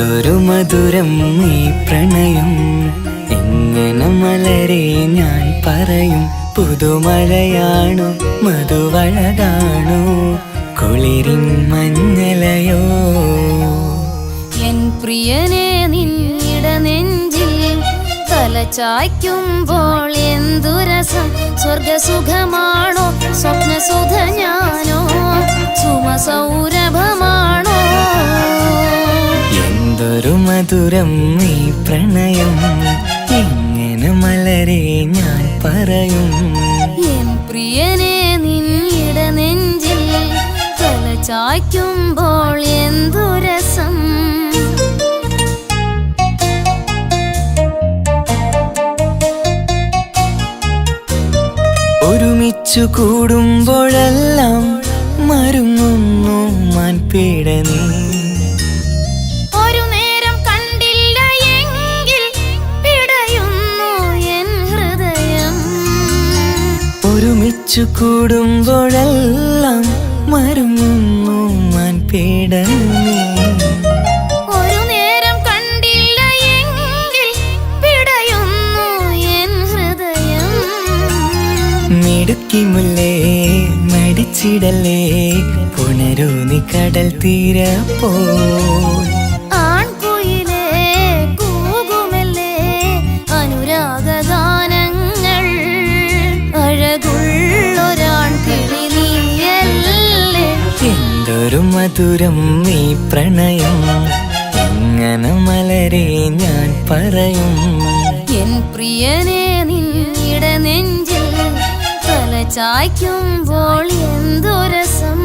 എന്തൊരു മധുരം ഈ പ്രണയം, എങ്ങനെ മലരെ ഞാൻ പറയും. പുതുമഴയാണു മധുവഴകാണു കുളിരിൻ മഞ്ഞലയോ. എൻ പ്രിയനെ നിന്നിട നെഞ്ചിൽ തലചായ്ക്കുമ്പോൾ എന്തു രസം. സ്വർഗസുഖമാണോ സ്വപ്നസുധ ഞാനോ സുമസൗരഭമാണോ. എന്തൊരു മധുരം ഈ പ്രണയം, എങ്ങനെ മലരെ ഞാൻ പറയും. എൻ പ്രിയനെ നിന്നിട നെഞ്ചിൽ തലചായ്ക്കുമ്പോൾ എന്തു രസം. ഒരുമിച്ചു കൂടുമ്പോഴെല്ലാം മരുങ്ങുന്നു മാൻപീടനീ. ഒരു നേരം കണ്ടില്ല എങ്കിൽ പിടയുന്നു എൻ ഹൃദയം. ഒരുമിച്ചു കൂടുമ്പോഴെല്ലാം മരുങ്ങുന്നു മാൻപീടനീ. ഒരു നേരം കണ്ടില്ല എങ്കിൽ പിടയുന്നു എൻ ഹൃദയം. മിടുക്കി മുല്ലേ മടിച്ചിടലേ, പുണരൂ നീ കടൽ തീരപ്പോൾ. ആൺകുയിലേ കൂകുമല്ലേ അനുരാഗഗാനങ്ങൾ. അഴകുള്ളൊരാൺ കിളി നീയല്ലേ. എന്തൊരു മധുരം ഈ പ്രണയം, എങ്ങനെ മലരെ ഞാൻ പറയും. എൻ പ്രിയനെ നിന്നിട നെഞ്ചിൽ തലചായ്ക്കുമ്പോൾ എന്തു രസം.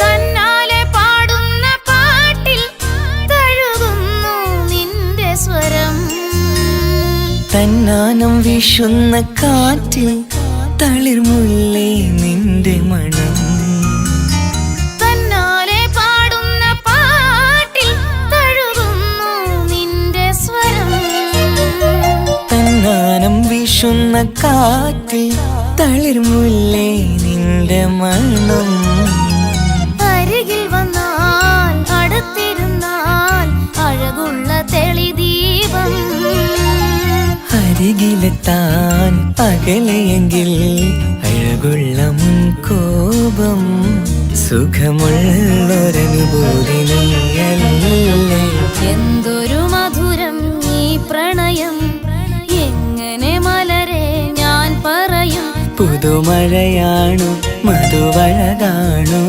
തന്നാലെ പാടുന്ന പാട്ടിൽ തഴുകുന്നു നിന്റെ സ്വരം. തന്നാനം വീശുന്ന കാറ്റിൽ തളിർമുല്ലേ നിന്റെ മണം. തന്നാലെ പാടുന്ന പാട്ടിൽ തഴുകുന്നു നിന്റെ സ്വരം. തന്നാനം വീശുന്ന കാറ്റിൽ തളിർമുല്ലേ നിന്റെ മണം. അരികിൽ വന്നാൽ അടുത്തിരുന്നാൽ അഴകുള്ള തെളിദീപം. അരികിലെത്താൻ അകലെയെങ്കിൽ അഴകുള്ള കോപം. സുഖമുള്ളൊരനുഭൂതി നീയല്ലേ. എന്തൊരു മധുരം ഈ പ്രണയം, എങ്ങനെ മലരെ ഞാൻ പറയും. പുതുമഴയാണു മധുവഴകാണു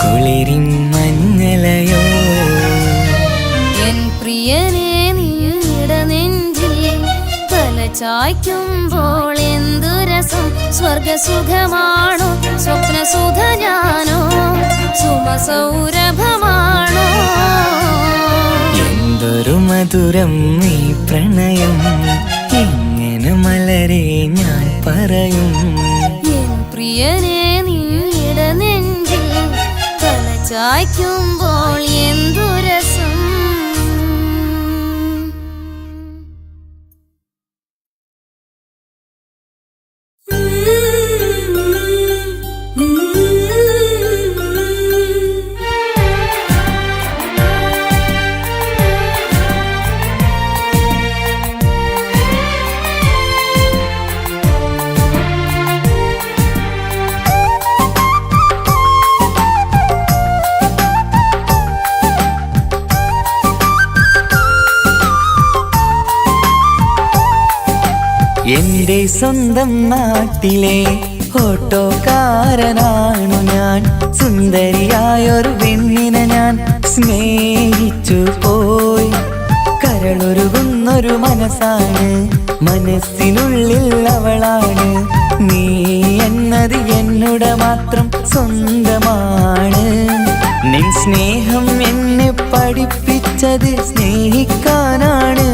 കുളിരിൻ മഞ്ഞലയോ. എൻ പ്രിയനെ നിന്നിട നെഞ്ചിൽ തലചായ്ക്കുമ്പോൾ എന്തു രസം. സ്വർഗസുഖമാണോ സ്വപ്നസുധ ഞാനോ സുമസൗരഭമാണോ. എന്തൊരു മധുരം ഈ പ്രണയം, എങ്ങനെ മലരെ ഞാൻ പറയും. എൻ പ്രിയനെ നിന്നിട നെഞ്ചിൽ തലചായ്ക്കുമ്പോൾ എന്തു രസം. എന്റെ സ്വന്തം നാട്ടിലെ ഓട്ടോക്കാരനാണു ഞാൻ. സുന്ദരിയായൊരു പെണ്ണിനെ ഞാൻ സ്നേഹിച്ചു പോയി. കരളൊരുകുന്നൊരു മനസ്സാണ്, മനസ്സിനുള്ളിൽ അവളാണ്. നീ എന്നത് എന്നുടെ മാത്രം സ്വന്തമാണ്. നിൻ സ്നേഹം എന്നെ പഠിപ്പിച്ചത് സ്നേഹിക്കാനാണ്.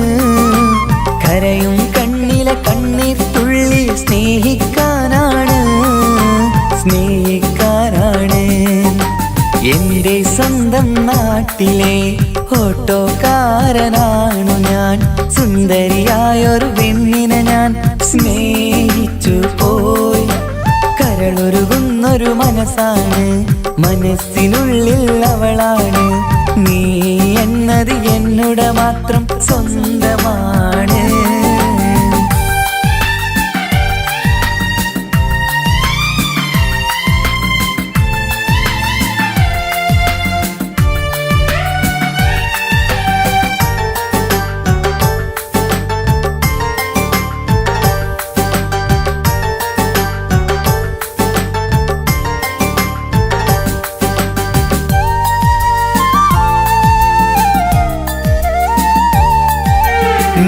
കരയും കണ്ണിലെ കണ്ണീർ തുള്ളി സ്നേഹിക്കാനാണ്, സ്നേഹിക്കാനാണ്. എന്റെ സ്വന്തം നാട്ടിലെ ഓട്ടോക്കാരനാണു ഞാൻ. സുന്ദരിയായൊരു പെണ്ണിനെ ഞാൻ സ്നേഹിച്ചു പോയി. കരളൊരുകുന്നൊരു മനസ്സാണ്, മനസ്സിനുള്ളിൽ അവളാണ്. നീ എന്നത് എന്നുടെ മാത്രം സ്വന്തമാണ്.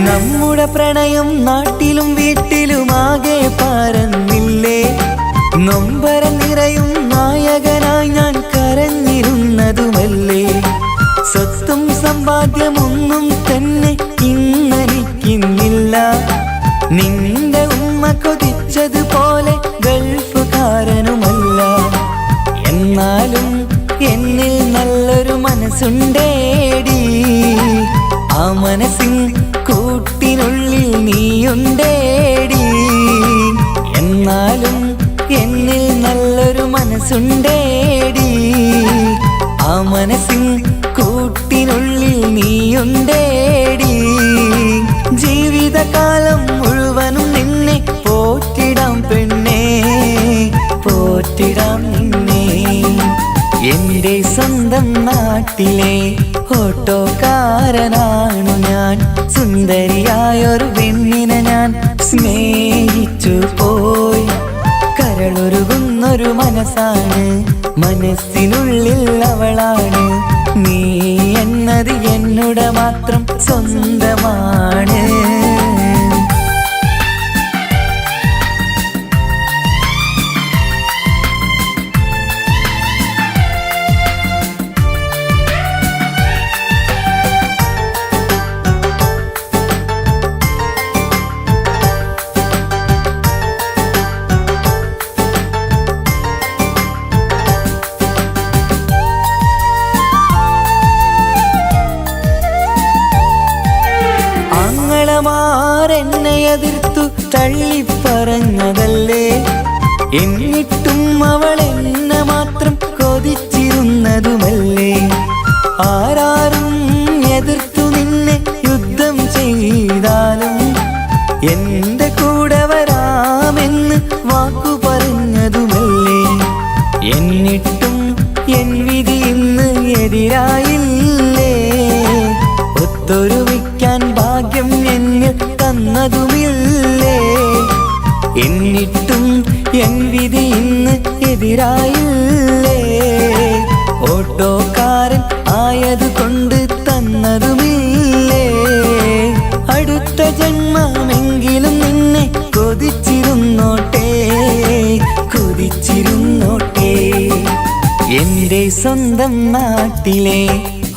നമ്മുടെ പ്രണയം നാട്ടിലും വീട്ടിലുമാകെ പരന്നില്ലേ. നൊമ്പരം നിറയും നായകനായി ഞാൻ കരഞ്ഞിരുന്നതുമല്ലേ. സ്വത്തും സമ്പാദ്യമൊന്നും തന്നെ ഇന്നെനിക്കിന്നില്ല. നിന്റെ ഉമ്മ കൊതിച്ചതുപോലെ ഗൾഫുകാരനുമല്ല. എന്നാലും എന്നിൽ നല്ലൊരു മനസ്സുണ്ടേടി. ആ മനസ്സിൻ കൂട്ടിനുള്ളിൽ നീയുണ്ടേടി. എന്നാലും എന്നിൽ നല്ലൊരു മനസ്സുണ്ടേടി. ആ മനസ്സിൻ കൂട്ടിനുള്ളിൽ നീയുണ്ടേടി. ജീവിതകാലം മുഴുവനും നിന്നെ പോറ്റിടാം പെണ്ണേ, പോറ്റിടാം നിന്നെ. എന്റെ സ്വന്തം നാട്ടിലെ ഓട്ടോക്കാരനാണു ഞാൻ. സുന്ദരിയായൊരു പെണ്ണിനെ ഞാൻ സ്നേഹിച്ചു പോയി. കരളൊരുകുന്നൊരു മനസ്സാണ്, മനസ്സിനുള്ളിൽ അവളാണ്. നീ എന്നത് എന്നുടെ മാത്രം സ്വന്തമാണ്. എന്നെ എതിർത്തു തള്ളിപ്പറഞ്ഞതല്ലേ. എന്നിട്ടും അവൾ എന്നെ മാത്രം കൊതിച്ചിരുന്നതുമല്ലേ. ആരാരും എതിർത്തു നിന്നെ യുദ്ധം ചെയ്താലും എന്റെ കൂടെ വരാമെന്ന് വാക്കു പറഞ്ഞതുമല്ലേ. എന്നിട്ടും എൻ വിധി ഇന്ന് എതിരായില്ലേ. ഒത്തൊരുമിക്കാൻ ഭാഗ്യം എന്നിൽ തന്നതുമില്ലേ. എന്നിട്ടും എൻ വിധി ഇന്ന് എതിരായില്ലേ. ഓട്ടോക്കാരൻ ആയതുകൊണ്ട് തന്നതുമില്ലേ. അടുത്ത ജന്മമെങ്കിലും നിന്നെ കൊതിച്ചിരുന്നോട്ടെ, കൊതിച്ചിരുന്നോട്ടെ. എന്റെ സ്വന്തം നാട്ടിലെ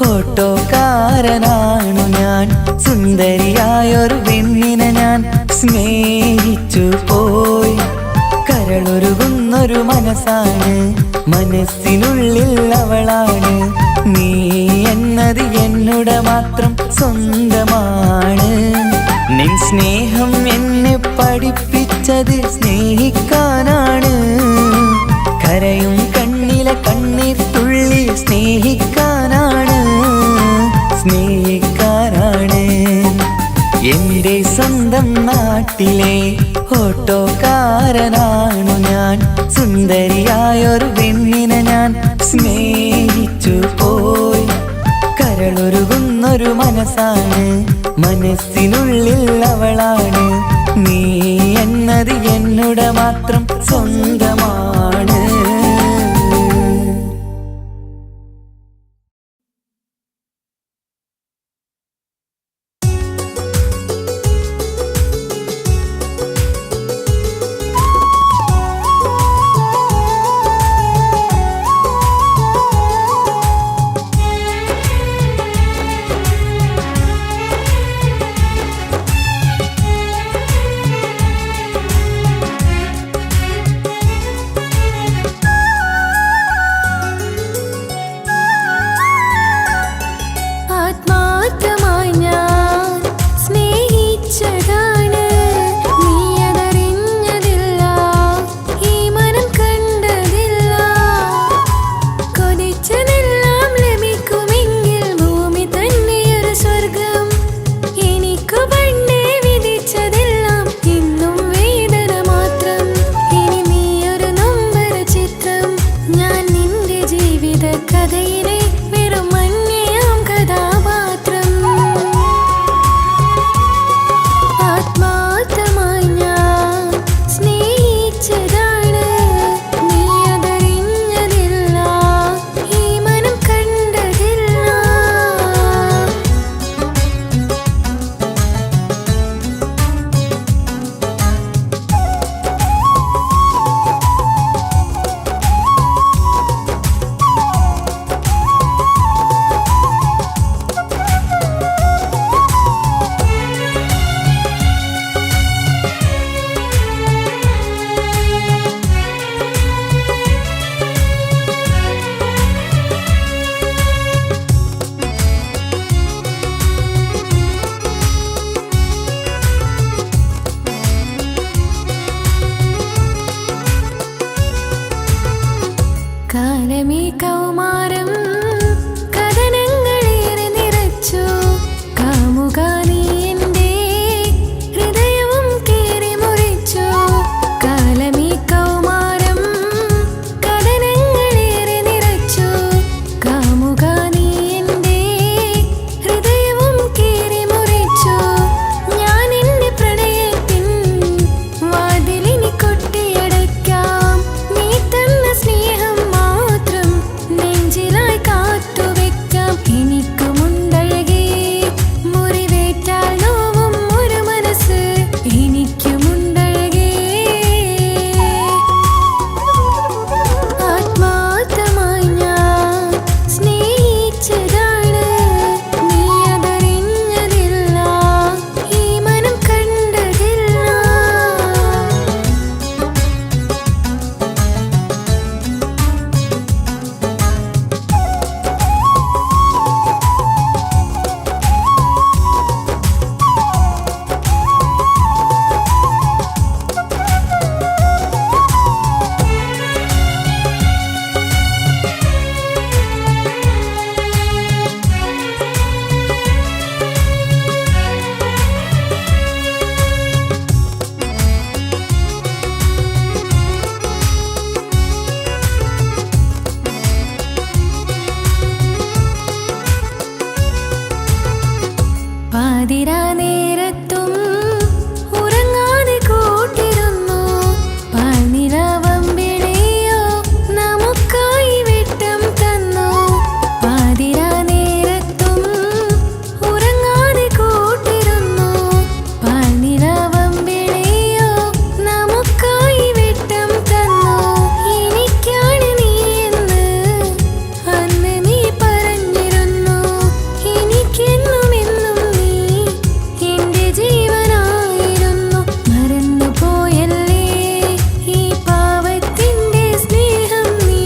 ഓട്ടോക്കാരനാണു ഞാൻ. സുന്ദരിയായൊരു പെണ്ണിനെ ഞാൻ സ്നേഹിച്ചു പോയി. കരളൊരുകുന്നൊരു മനസ്സാണ്, മനസ്സിനുള്ളിൽ അവളാണ്. നീ എന്നത് എന്നുടെ മാത്രം സ്വന്തമാണ്. നിൻ സ്നേഹം എന്നെ പഠിപ്പിച്ചത് സ്നേഹിക്കാനാണ്. കരയും കണ്ണിലെ കണ്ണീർ തുള്ളി സ്നേഹിക്കാനാണ്, സ്നേഹിക്കാനാണ്. എന്റെ സ്വന്തം നാട്ടിലെ ഓട്ടോക്കാരനാണു ഞാൻ. സുന്ദരിയായൊരു പെണ്ണിനെ ഞാൻ സ്നേഹിച്ചു പോയി. കരളൊരുകുന്നൊരു മനസ്സാണ്, മനസ്സിനുള്ളിൽ അവളാണ്. നീ എന്നത് എന്നുടെ മാത്രം സ്വന്തമാണ്. പാതിരാ നേരത്തും ഉറങ്ങാതെ കൂട്ടിരുന്നു പാൽനിലാവമ്പിളിയോ നമുക്കായി വെട്ടം തന്നു പാതിരാ നേരത്തും ഉറങ്ങാതെ കൂട്ടിരുന്നു പാൽനിലാവമ്പിളിയോ നമുക്കായി വെട്ടം തന്നു എനിക്കാണ് നീ എന്ന് അന്ന് നീ പറഞ്ഞിരുന്നു എനിക്കെന്നും എന്നും നീ എന്റെ ജീവനായിരുന്നു മറന്നു പോയല്ലേ ഈ പാവത്തിന്റെ സ്നേഹം നീ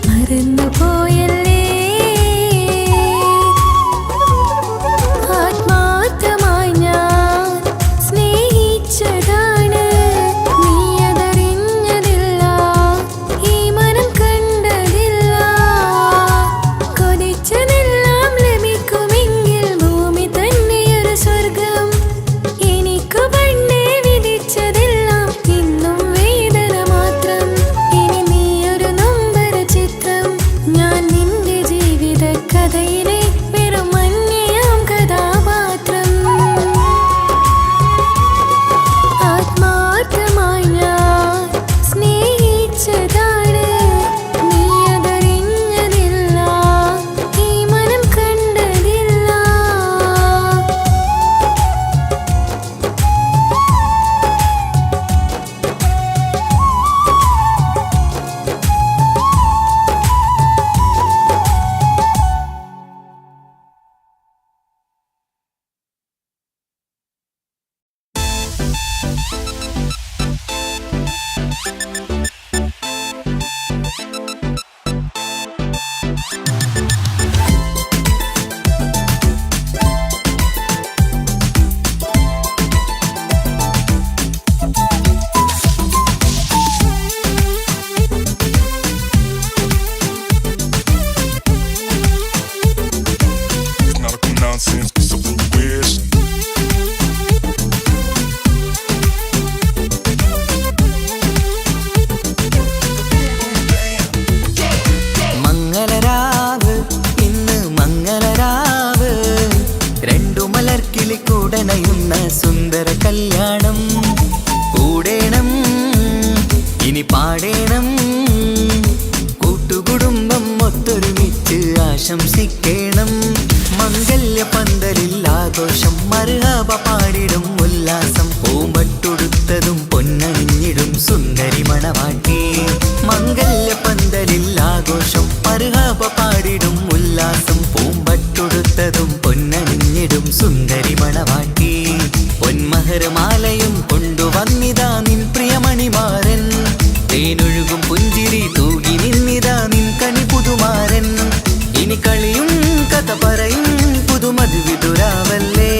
മറന്നു പോയല്ലേ ആത്മാർത്ഥമായി ഞാൻ സ്നേഹിച്ചതാണ് നീ അതറിഞ്ഞതില്ല ഈ മനം കണ്ടതില്ല കൊതിച്ചതെല്ലാം ലഭിക്കുമെങ്കിൽ ഭൂമി തന്നെയൊരു സ്വർഗം എനിക്കു പണ്ടേ വിധിച്ചതെല്ലാം ഇന്നും വേദന മാത്രം ഇനി നീയൊരു നൊമ്പര ചിത്രം ഞാൻ നിന്റെ ജീവിത കഥയിലെ വെറും അന്യയാം കഥാപാത്രം ആത്മാർത്ഥമായി ഞാൻ സ്നേഹിച്ചതാണ് നീ അതറിഞ്ഞതില്ല ഈ മനം കണ്ടതില്ല Nautical nonsense, something you wish. മംഗളരാവ് ഇന്ന് മംഗളരാവ് രണ്ടു മലർക്കിളി കൂടണയുന്ന സുന്ദര കല്യാണം കൂടേണം ഇനി പാടേണം കൂട്ടുകുടുംബം ഒത്തൊരുമിച്ച് ആശംസിക്കണം മംഗല്യ പന്തലിൽ ആഘോഷം മർഹബ പാടിടും ഉല്ലാസം പൂമ്പട്ടുടുത്തതും പൊന്നണിഞ്ഞിടും സുന്ദരി മണവാട്ടി മംഗല്യ പന്തലിൽ ആഘോഷം മർഹബ പാടിടും ഉല്ലാസം പൂമ്പട്ടുടുത്തതും പൊന്നണിഞ്ഞിടും സുന്ദരി മണവാട്ടി പൊന്മഹരമാലയും കൊണ്ടുവന്നിതാ നിൻ പ്രിയമണിമാരൻ തേനൊഴുകും പുഞ്ചിരി തൂകി നിന്നിതാ നിൻ കണി പുതുമാരൻ ഇനി കളിയും കഥ പറയും പുതുമധുവിതുരാവല്ലേ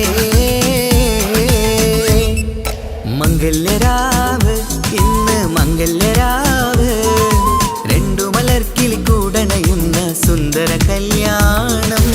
മംഗല്യരാവ് ഇന്ന് മംഗല്യരാവ് രണ്ടു മലർക്കിളി കൂടണയുന്ന സുന്ദര കല്യാണം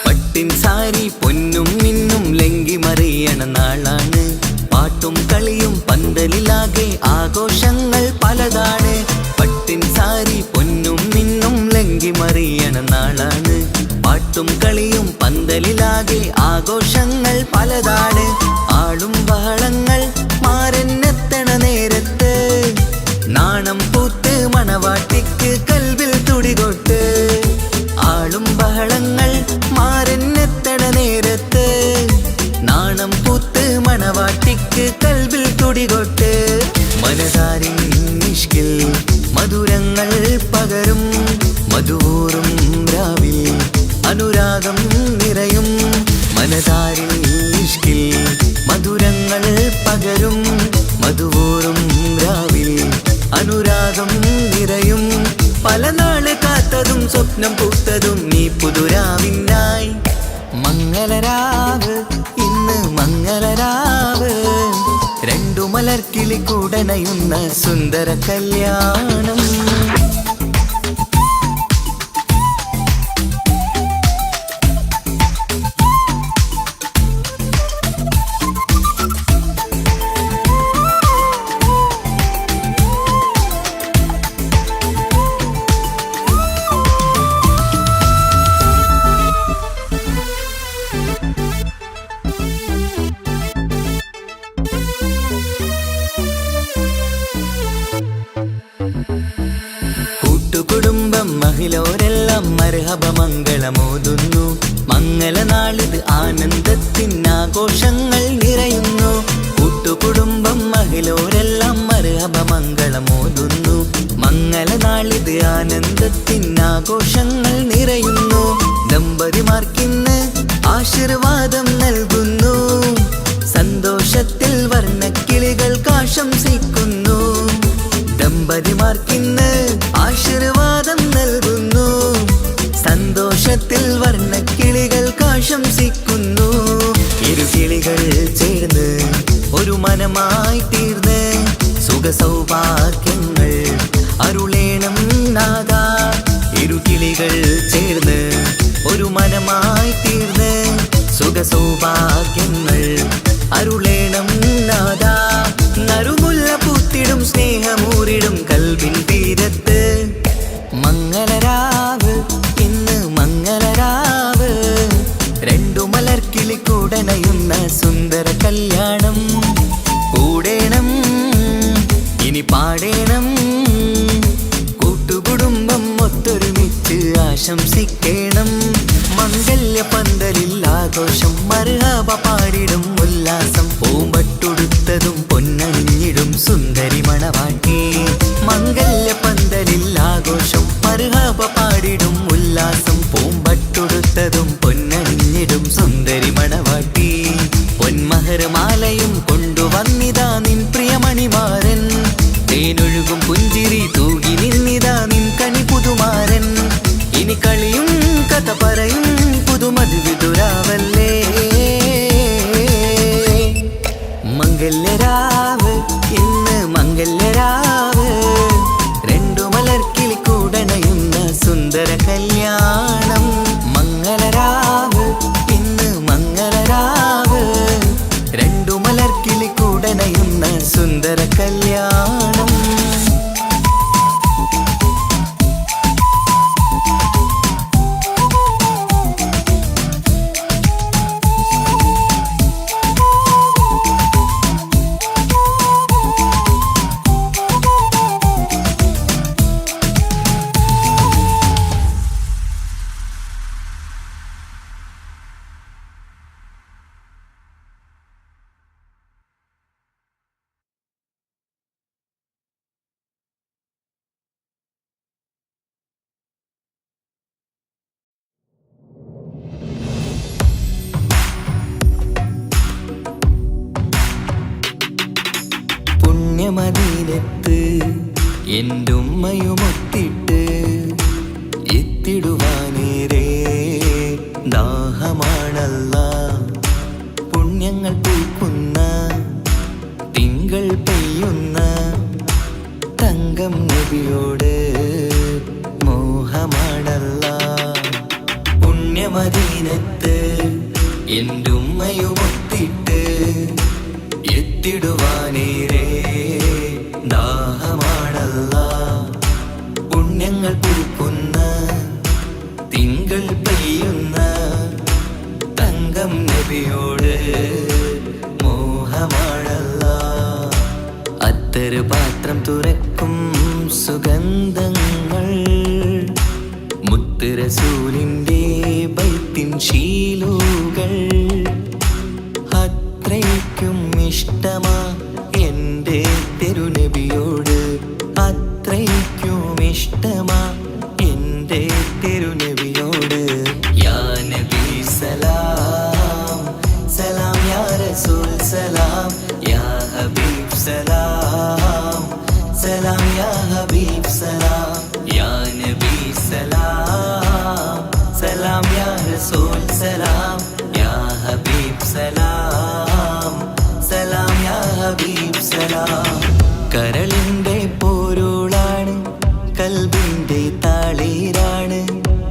പട്ടിൻ സാരി പൊന്നും മിന്നും ലങ്കി മറിയണ നാളാണ് പാട്ടും കളിയും പന്തലിലാകെ ആഘോഷങ്ങൾ പലതാണ് പട്ടിൻ സാരി പൊന്നും മിന്നും ലങ്കി മറിയണ നാളാണ് പാട്ടും കളിയും പന്തലിലാകെ ആഘോഷങ്ങൾ പലതാണ് ആളും ബഹളങ്ങൾ മാരെന്നെത്തണ നേരത്ത് നാണം പൂത്ത് മണവാട്ടിക്ക് കൽവിൽ തുടികൊട്ട് ആളും ബഹളങ്ങൾ മാരെന്നെത്തണ നേരത്ത് നാണം പൂത്ത് മണവാട്ടിക്ക് കൽവിൽ തുടികൊട്ട് മനതാരിൻ നിഷ്കിൽ മധുരങ്ങൾ പകരും മധുവൂറും രാവിൽ അനുരാഗം നിറയും മനതാരിൻ നിഷ്കിൽ മധുരങ്ങൾ പകരും മധുവൂറും രാവിൽ അനുരാഗം നിറയും പല നാള് കാത്തതും സ്വപ്നം പൂത്തതും നീ പുതുരാവിനായി മംഗളരാവ് ഇന്ന് കൂടണയുന്ന സുന്ദര കല്യാണം. കൂട്ടുകുടുംബം മഹിളോരെല്ലാം മർഹബ മംഗളമോതുന്നു. മംഗളനാളിത് ആനന്ദത്തിനാഘോഷങ്ങൾ നിറയുന്നു. കൂട്ടുകുടുംബം മഹിളോരെല്ലാം മർഹബ മംഗളമോതുന്നു. മംഗളനാളിത് ആനന്ദത്തിനാഘോഷങ്ങൾ നിറയുന്നു. ദമ്പതിമാർക്കിന്ന് ആശീർവാദം നൽകുന്നു. സന്തോഷത്തിൽ വർണ്ണക്കിളികൾ ആശംസിക്കുന്നു. ദമ്പതിമാർക്കിന്ന് ആശീർവാദം നൽകുന്നു. സന്തോഷത്തിൽ വർണ്ണക്കിളികൾ ആശംസിക്കുന്നു. ഇരുകിളികൾ ചേർന്ന് ഒരു മനമായി തീർന്ന് സുഖസൗഭാഗ്യങ്ങൾ അരുളേണം നാഥ. ഇരുകിളികൾ ചേർന്ന് ഒരു മനമായി തീർന്ന് സുഖസൗഭാഗ്യങ്ങൾ അരുളേണം നാഥ. നറുമുല്ല പൂത്തിടും സ്നേഹമൂരിടും കൽവിൻ തീരത്ത് മംഗളരാവ് ഇന്ന് മംഗളരാവ്. രണ്ടു മലർക്കിളി കൂടണയുന്ന സുന്ദര കല്യാണം. കൂടേണം ഇനി പാടേണം. കൂട്ടുകുടുംബം ഒത്തൊരുമിച്ച് ആശംസിക്കേണം. മംഗല്യ പന്തലിൽ ആഘോഷം മർഹബ പാടിടും ഉല്ലാസം. പൂമ്പട്ടുടുത്തതും പൊന്നണിഞ്ഞിടും സുന്ദരി മണവാട്ടി. മംഗല്യ പന്തലിൽ ആഘോഷം മർഹബ പാടിടും ഉല്ലാസം. പൂമ്പട്ടുടുത്തതും പൊന്നണിഞ്ഞിടും സുന്ദരി മണവാട്ടി. പൊന്മഹർമാലയും കൊണ്ടുവന്നിതാ നിൻ പ്രിയമണിമാരൻ. തേനൊഴുകും പുഞ്ചിരി തൂകി നിന്നിതാ നിൻ കണി പുതുമാരൻ. ഇനി കളിയും കഥ പറയും പുതുമധുവിതുരാവല്ലേ. മംഗല്യരാവ് ഇന്ന് മംഗല്യരാവ്. രണ്ടു മലർക്കിളി കൂടണയുന്ന സുന്ദര കല്യാണം. മംഗളരാവ് ഇന്ന് മംഗളരാവ്. രണ്ടു മലർക്കിളി കൂടണയുന്ന സുന്ദര കല്യാണം. മദീനത്ത് എൻ്റെ ഉമ്മയുമൊത്തിട്ട് എത്തിടുവാനേരേ ദാഹമാണല്ല. പുണ്യങ്ങൾ പൂക്കുന്ന തിങ്കൾ പെയ്യുന്ന തങ്കം നബിയോട് മോഹമാണല്ല. പുണ്യമദീനത്ത് എൻ്റെ ഉമ്മയുമൊത്തിട്ട് എത്തിടുവാനേരേ ദാഹമാണല്ല. പുണ്യങ്ങൾ പൂക്കുന്ന തിങ്കൾ പെയ്യുന്ന തങ്കം നബിയോട് മോഹമാണല്ല. അത്തരു പാത്രം തുറക്കും സുഗന്ധങ്ങൾ മുത്ത് റസൂലിൻ്റെ ബൈത്തിൻ ശീലുകൾ. അത്രയ്ക്കും ഇഷ്ടമാ എൻ്റെ തിരുനബിയോട്. അത്രയ്ക്കും ഇഷ്ടമാ എൻ്റെ തിരുനബിയോട്. യാ നബി സലാം സലാം യാ റസൂൽ സലാം യാ ഹബീബ് സലാം സലാം യാ ഹബീബ് സലാം യാ നബി സലാം സലാം യാ റസൂൽ സലാം യാ ഹബീബ് സലാം സലാം യാ ഹബീബ് സലാം. കരളിൻ്റെ പോരുളാണ്, കൽബിൻ്റെ താളീരാണ്,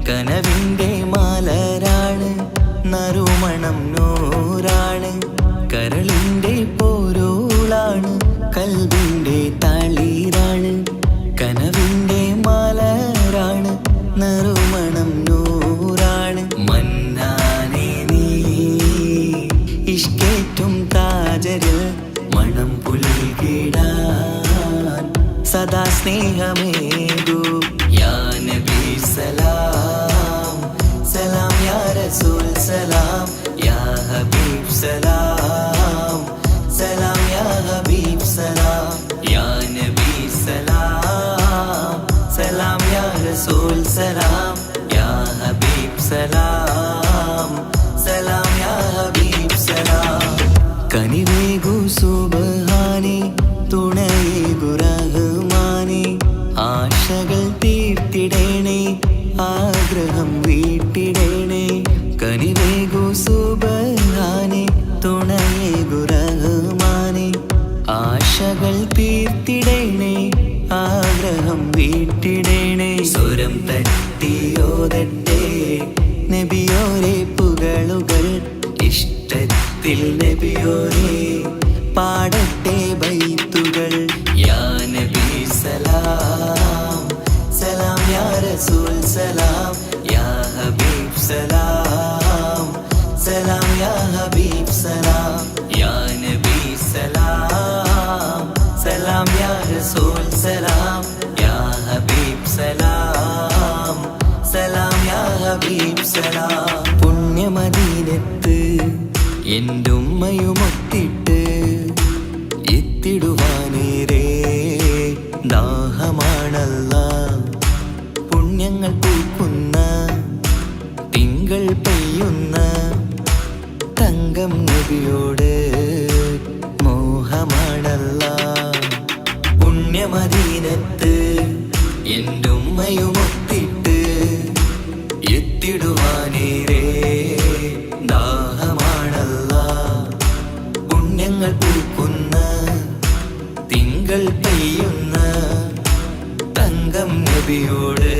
കനവിൻ്റെ മാലരാണ്, നറുമണം നൂറാണ്. കരളിൻ്റെ പോരുളാണ്, കൽബിൻ്റെ താളീരാണ്, കനവിൻ്റെ മാലരാണ്, നറുമണം നൂറാണ്. മന്നാനേ നീ ഇഷ്കേറ്റും താജരിൽ മണം പുൽകിടാൻ സദാ സ്നേഹമേകൂ. യാ നബി സലാം സലാം, യാ റസൂൽ സലാം, യാ ഹബീബ് സലാം സലാം, യാ ഹബീബ് സലാം, യാ നബി സലാം സലാം, യാ റസൂൽ സലാം, യാ ഹബീബ് സലാം സലാം, യാ ഹബീബ് സലാം. കനിവേകു സുബ്ഹാനേ, തുണയേകു റഹ്മാനേ, ആശകൾ തീർത്തിടേണേ, ആഗ്രഹം വീട്ടിടേണേ. കനിവേകു സുബ്ഹാനേ, തുണയേകു റഹ്മാനേ, ആശകൾ തീർത്തിടേണേ, ആഗ്രഹം വീട്ടിടേണേ. സ്വരം തട്ടിയോതട്ടെ നബിയോരെ പുകളുകൾ, ഇഷ്ടത്തിൽ നബിയോരെ പാടട്ടെ ബൈത്തുകൾ. യാ നബി സലാം സലാം, യാ റസൂൽ സലാം, യാ ഹബീബ് സലാം സലാം, യാ ഹബീബ് സലാം, യാ നബി സലാം സലാം, യാ റസൂൽ സലാം, യാ ഹബീബ് സലാം സലാം, യാ ഹബീബ് സലാം. പുണ്യമദീനത്ത് എൻ്റെ ഉമ്മയുമൊത്തിട്ട് എത്തിടുവാനേരേ ദാഹമാണല്ലാ. പുണ്യങ്ങൾ പൂക്കുന്ന തിങ്കൾ പെയ്യുന്ന തങ്കം നബിയോട് മോഹമാണല്ലാ. പുണ്യമദീനത്ത് എൻ്റെ ഉമ്മയുമൊത്തിട്ട് എത്തിടുവാനേരേ ദാഹമാണല്ലാ. പുണ്യങ്ങൾ പൂക്കുന്ന തിങ്കൾ പെയ്യുന്ന തങ്കം നബിയോട്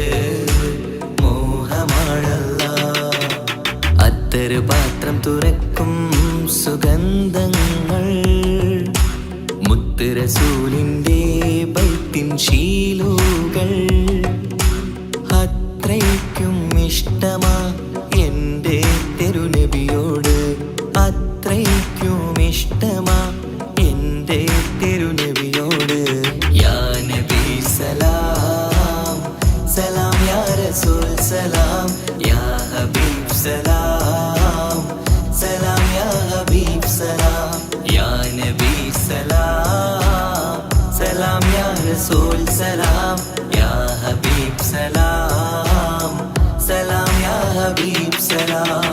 മോഹമാണല്ലാ. അത്തര് പാത്രം തുറക്കും സുഗന്ധങ്ങൾ, മുത്ത് റസൂലിൻ്റെ ബൈത്തിൻ ശീലുകൾ. അത്രയ്ക്കും ഇഷ്ടമാ എൻ്റെ തിരുനബിയോട്, അത്രയ്ക്കും ഇഷ്ടമാ എൻ്റെ തിരുനബിയോട്. യാ നബി സലാം സലാം, യാ റസൂൽ സലാം, യാ ഹബീബ് സലാം സലാം, യാ ഹബീബ് സലാം, യാ നബി സലാം സലാം, യാ റസൂൽ സലാം, യാ ഹബീബ് സലാം സലാം, യാ ഹബീബ് സലാം.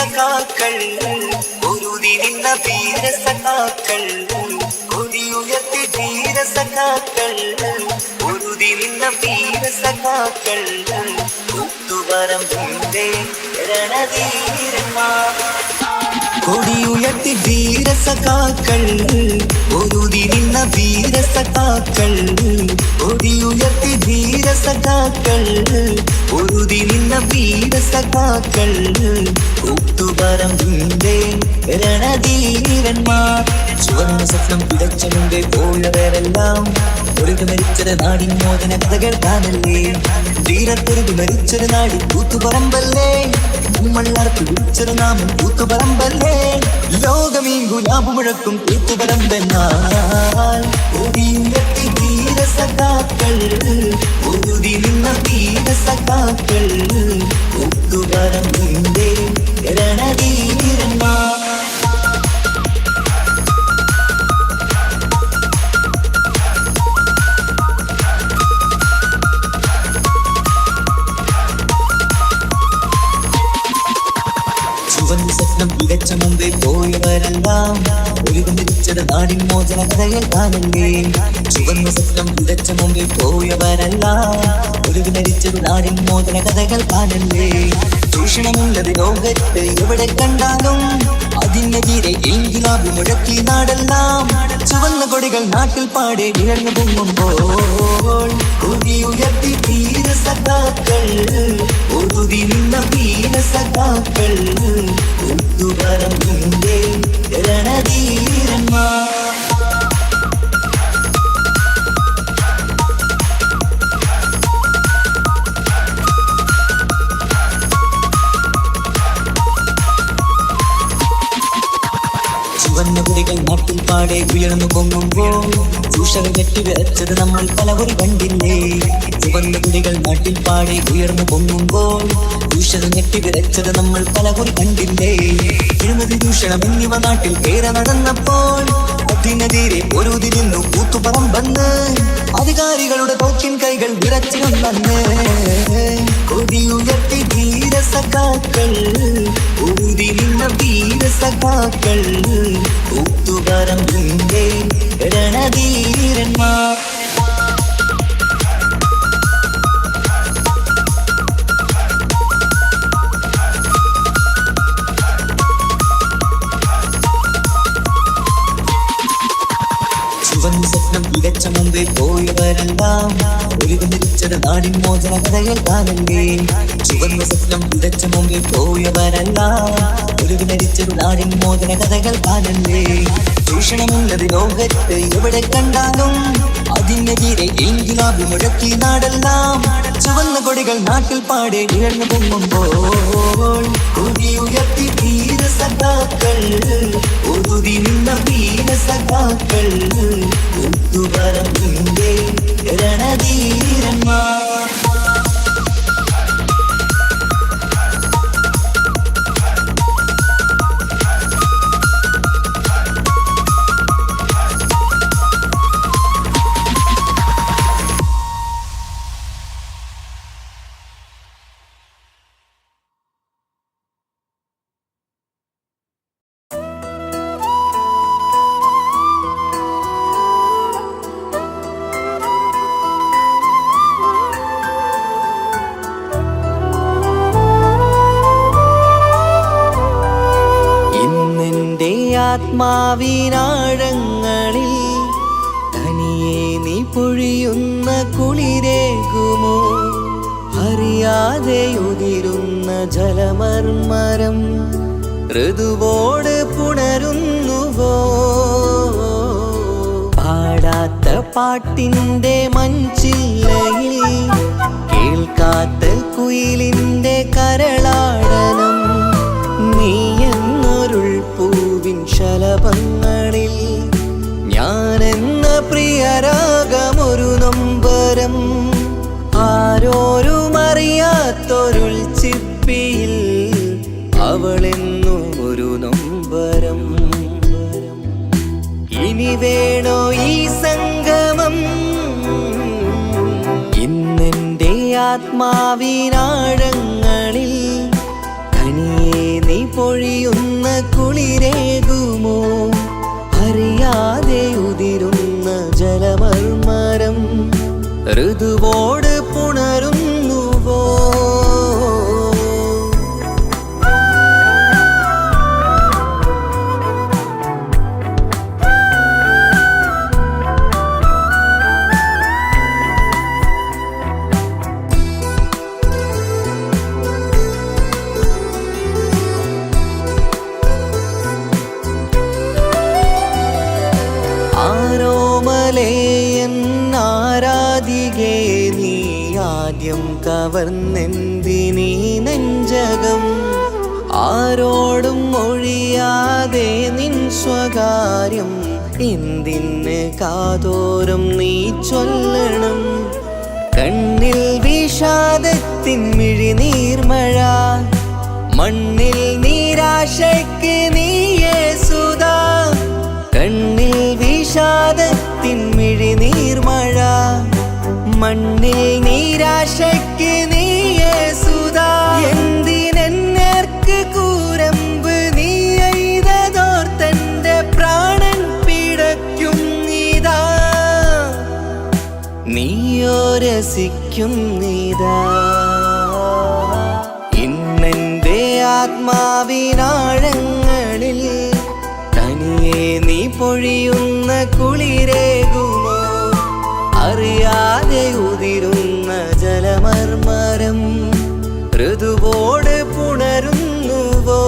സഖാക്കൾ പൊരുതി നിന്ന വീര സഖാക്കൾ കൊടിയുയർത്തി ധീര സഖാക്കൾ പൊരുതി നിന്ന വീര സഖാക്കൾ കൂത്തുപറമ്പിന്റെ രണധീരന്മാർ കൊടിയുയർത്തി ധീര സഖാക്കൾ പൊരുതി നിന്ന വീര സഖാക്കൾ കൊടിയുയർത്തി ധീര സഖാക്കൾ പൊരുതി നിന്ന വീര സഖാക്കൾ കൂത്തുപറമ്പിന്റെ രണധീരന്മാർ ചുവന്ന സ്വപ്നം പിടച്ച മുമ്പേ പോയവരെല്ലാം പൊരുതി മരിച്ചത് നാടിൻ മോചന കഥ കേൾക്കാനല്ലേ ധീരത്തൊരുതി മരിച്ചൊരു നാടി കൂത്തുപറമ്പല്ലേ മള്ളാർക്ക് വിളിച്ചൊരു നാമം കൂത്തുപറമ്പല്ലേ ലോകമീ ഗുലാബ് മുഴക്കും കൂത്തുപറമ്പെന്നാൽ ഒടിയുയർത്തി ധീര സഖാക്കൾ ഒഴുതി നിന്ന ധീര സഖാക്കൾ കൂത്തുപറമ്പിന്റെ രണധീരന്മാർ ചുവന്ന സ്വപ്നം വിതച്ച മുമ്പേ പോയവരെല്ലാം ഒരുമിച്ചത് നാടിൻ മോചന കഥകൾ കാണല്ലേ ചുവന്ന സ്വപ്നം വിതച്ച മുമ്പേ പോയവരെല്ലാം ഒരുമിച്ചത് നാടിൻ മോചന കഥകൾ കാണല്ലേ ചൂഷണമുള്ളത് ലോകത്ത് എവിടെ കണ്ടാലും അതിനെതിരെ എങ്കിലാബ് മുഴക്കി നാടെല്ലാം ചുവന്ന കൊടികൾ നാട്ടിൽ പാടെ ഇഴഞ്ഞു പൊങ്ങുമ്പോൾ കൊടിയുയർത്തി ധീര സഖാക്കൾ ഒഴുതി നിന്ന വീര സഖാക്കൾ കൂത്തുപറമ്പിന്റെ രണധീരന്മാർ ചുവന്ന കുടികൾ നാട്ടിൽ പാടെ ഉയർന്നു പൊങ്ങുമ്പോൾ ചൂഷകൾ കെട്ടിവെച്ചത് നമ്മൾ പലവരി കണ്ടില്ലേ ചുവന്ന കുടികൾ നാട്ടിൽ പാടെ ഉയർന്നു പൊങ്ങുമ്പോൾ ചൂഷകൾ കെട്ടിവെച്ചത് നമ്മൾ പലവരി കണ്ടില്ലേ അഴിമതി ചൂഷണം എന്നിവ നാട്ടിൽ ഏറെ നടന്നപ്പോൾ അതിനെതിരെ പൊരുതി നിന്നു കൂത്തുപറമ്പെന്ന് അധികാരികളുടെ തോക്കിൻ കൈകൾ വിറച്ചിരുന്നെന്ന് കൊടിയുയർത്തി ധീര സഖാക്കൾ ഉഴുതി നിന്ന വീര സഖാക്കൾ കൂത്തുപറമ്പിന്റെ രണധീരന്മാർ ചുവന്ന സ്വപ്നം വിതച്ച മുമ്പേ പോയവരെല്ലാം ഒരുമിച്ചത് നാടിൻ മോചന കഥകൾ കാണല്ലേ ചുവന്ന സ്വപ്നം വിതച്ച മുമ്പേ പോയവരെല്ലാം ഒരുമിച്ചത് നാടിൻ മോചന കഥകൾ കാണല്ലേ ചൂഷണമുള്ളത് ലോകത്ത് എവിടെ കണ്ടാലും അതിനെതിരെ എങ്കിലാബ് മുഴക്കി നാടെല്ലാം ചുവന്ന കൊടികൾ നാട്ടിൽ പാടെ ഇഴഞ്ഞു പൊങ്ങുമ്പോൾ കൊടിയുയർത്തി ധീര സഖാക്കൾ ഒഴുതി നിന്ന വീര സഖാക്കൾ കൂത്തുപറമ്പിന്റെ രണധീരന്മാർ ആത്മാവിനാഴങ്ങളിൽ തനിയെ നീ പൊഴിയുന്ന കുളിരേകുമോ അറിയാതെ ഉതിരുന്ന ജലമർമരം ഋതുവോട് പുണരുന്നുവോ പാടാത്ത പാട്ടിൻ്റെ മഞ്ചില്ലയിൽ കേൾക്കാത്ത കുയിലിൻ്റെ കരളാടനം നീ എന്നൊരുൾ പൂവിൻ ശലഭങ്ങളിൽ ഞാനെന്ന പ്രിയരാഗമൊരു നൊമ്പരം ആരോരും അറിയാത്തൊരുൾ ചിപ്പിയിൽ അവളെന്നും ഒരു നൊമ്പരം ഇനി വേണോ ഈ സംഗമം ഇന്നെൻ്റെ ആത്മാവിനാഴങ്ങളിൽ തനിയെ നീ പൊഴിയുന്ന കുളിരേകുമോ അറിയാതെ ഉതിരുന്ന ജലമർമരം ഋതുവോട് പുണരുന്നുവോ ആരാധികേ നീ ആദ്യം കവർന്നെന്തിനീ നെഞ്ചകം ആരോടും ഒഴിയാതെ നിൻ സ്വകാര്യം എന്തിന് കാതോരം നീ ചൊല്ലണം കണ്ണിൽ വിഷാദത്തിൻ മിഴിനീർമഴ മണ്ണിൽ നിരാശയ്ക്ക് നീയേ സുധാ കണ്ണിൽ വിഷാദത്തിൻ മിഴിനീർമഴ മണ്ണിൽ നിരാശയ്ക്ക് നീയേ സുധാ എന്തിനെന്നേർക്ക് കൂരമ്പ് നീ എയ്തതോർത്തന്റെ പ്രാണൻ പിടയ്ക്കും നീതാ നീയോ രസിക്കും നീതാ ഇന്നെന്റെ ആത്മാവിനാഴങ്ങളിൽ തനിയെ നീ പൊഴിയുന്ന കുളിരേകുമോ അറിയാതെ ഉതിരുന്ന ജലമർമരം ഋതുവോട് പുണരുന്നുവോ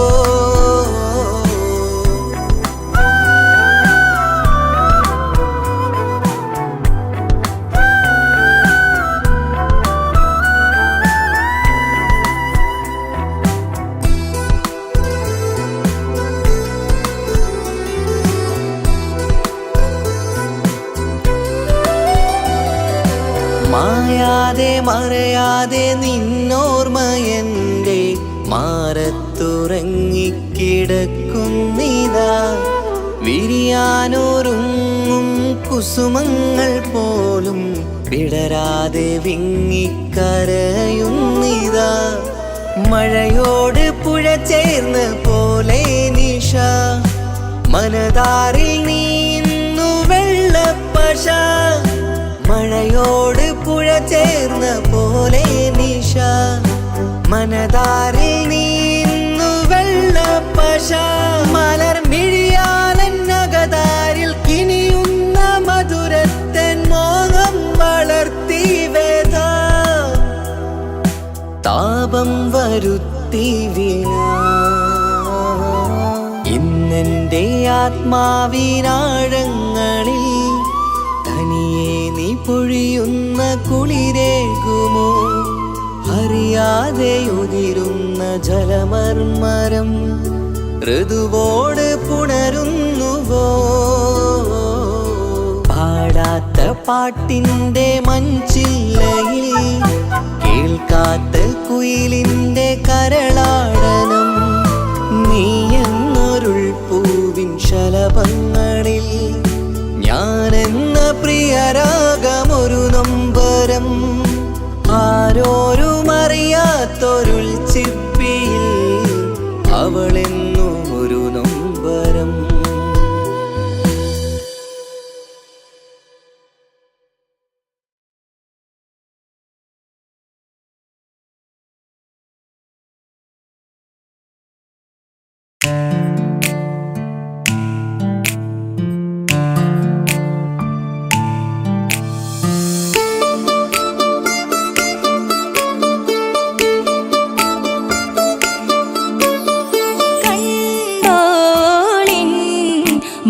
മായാതെ മറയാതെ നിന്നോർമ്മയെന്റെ മാറത്തുറങ്ങിക്കിടക്കുന്നിതാ വിരിയാനൊരുങ്ങും കുസുമങ്ങൾ പോലും വിടരാതെ വിങ്ങിക്കരയുന്നിതാ മഴയോട് പുഴ ചേർന്ന പോലെ നിശ മനതാറിൽ നീന്നു വെള്ളപ്പശ മഴയോട് പുഴ ചേർന്ന പോലെ നിശ മനതാറിൽ നീന്നു വെള്ളപ്പശ മലർ മിഴിയാലന്നകതാരിൽ കിനിയുന്ന മധുരത്തൻ മോഹം വളർത്തി വേദ താപം വരുത്തി വീണ ഇന്നെന്റെ ആത്മാവിനാഴങ്ങളിൽ തനിയെ നീ പൊഴിയുന്ന കുളിരേകുമോ അറിയാതെ ഉതിരുന്ന ജലമർമരം ഋതുവോട് പുണരുന്നുവോ പാടാത്ത പാട്ടിന്റെ മഞ്ചില്ലയിൽ കേൾക്കാത്ത കുയിലിന്റെ കരളാടനം നീ എന്നൊരുൾ പൂവിൻ ശലഭങ്ങളിൽ ഞാനെന്ന പ്രിയരാഗമൊരു നൊമ്പരം ആരോരും അറിയാത്തൊരുൾ ചിപ്പിയിൽ അവളെന്നും ഒരു നൊമ്പരം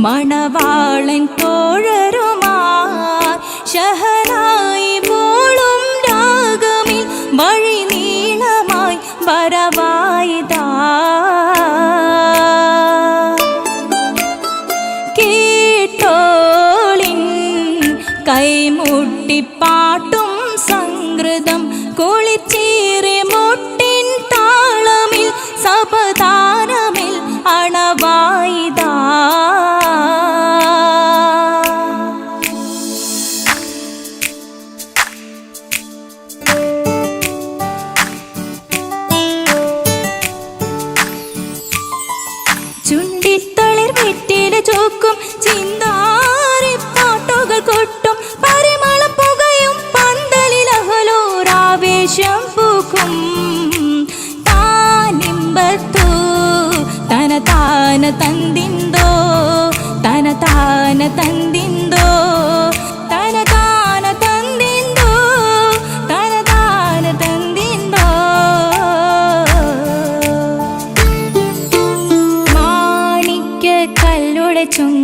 മണവാളൻ തോഴരുമായി ശഹനായി പോളും രാഗമിൽ വഴി നീളമായി വരവായിതാ കേട്ടോളിൻ കൈമുട്ടിപ്പാട്ടും സംഗൃതം കുളിച്ചേറി മുട്ടിൻ താളമിൽ സപതാരമിൽ അണവായിതാ